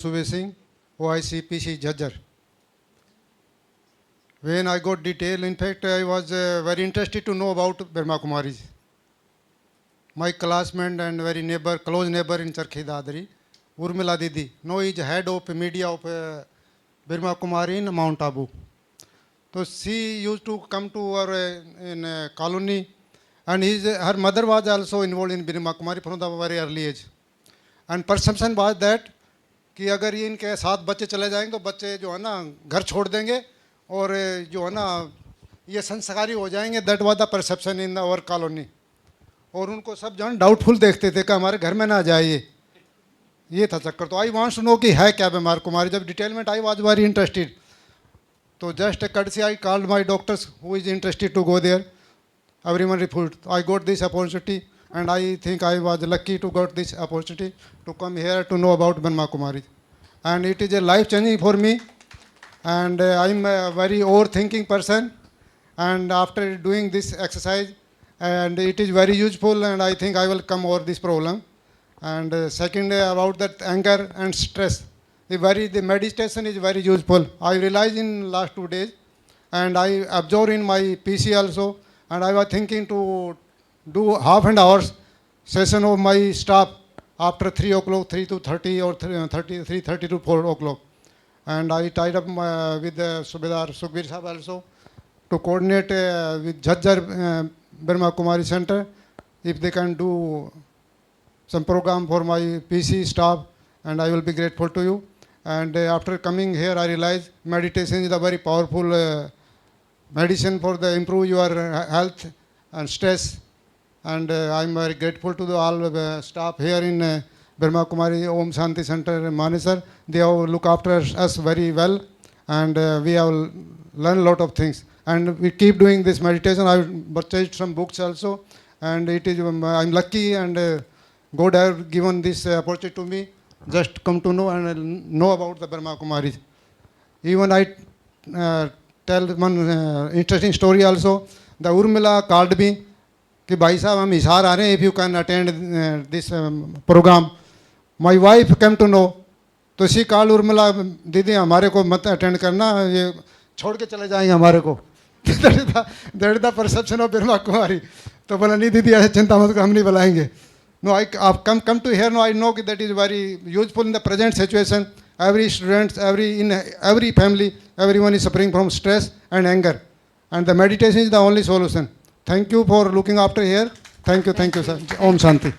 Suvir Singh, OIC PC Jhajjar. When I got detail, in fact, I was very interested to know about Brahma Kumaris. My classmate and very neighbor, close neighbor in Charkhi Dadri, Urmila Didi, now is head of media of Brahma Kumari in Mount Abu. So she used to come to our in colony, and her mother was also involved in Brahma Kumari from the very early age. And perception was that कि अगर ये इनके 7 बच्चे चले जाएंगे तो बच्चे जो है ना घर छोड़ देंगे और जो है ना ये संस्कारी हो जाएंगे. That was the perception in our colony. और उनको सब जो है डाउटफुल देखते थे कि हमारे घर में ना जाए. ये था चक्कर. तो आई वांट्स टू नो कि है क्या बीमार कुमारी. जब डिटेलमेंट आई वाज वेरी इंटरेस्टेड. तो just courtesy I called my doctors who is interested to go there. Everyone refused. I got this opportunity, and I think I was lucky to got this opportunity to come here to know about Brahma Kumari. And it is a life changing for me. And I'm a very overthinking person. And after doing this exercise, and it is very useful, and I think I will come over this problem. And second, about that anger and stress. The meditation is very useful. I realized in last 2 days, and I observed in my PC also. And I was thinking to do half an hour's session of my staff after 3 o'clock, 3 to 30 or 3:30 to 4 o'clock. And I tied up with Subedar Sukhbir Sahab also to coordinate with Jhajjar Brahma Kumari Center if they can do some program for my PC staff, and I will be grateful to you. And after coming here, I realized meditation is a very powerful medicine for the improve your health and stress. And I'm very grateful to all staff here in Brahma Kumari Om Shanti Center Manesar. They have look after us very well, and we have learned a lot of things. And we keep doing this meditation. I purchased some books also, and it is I'm lucky, and God have given this opportunity to me just come to know and know about the Brahma Kumaris. Even I tell one interesting story also. The Urmila called me कि भाई साहब हम हिसार आ रहे हैं, if you can attend this program. My wife came to know. तो she called Urmila, दीदी हमारे को मत अटेंड करना, ये छोड़ के चले जाएंगे हमारे को. That is the perception of Brahma Kumari. तो बोला नहीं दीदी ऐसे चिंता मत करो, हम नहीं बुलाएंगे. No, I've come to here now. I know that is very useful in the present situation. Every student, in every family, everyone is suffering from stress and anger. And the meditation is the only solution. Thank you for looking after here. Thank you, sir. Om Shanti.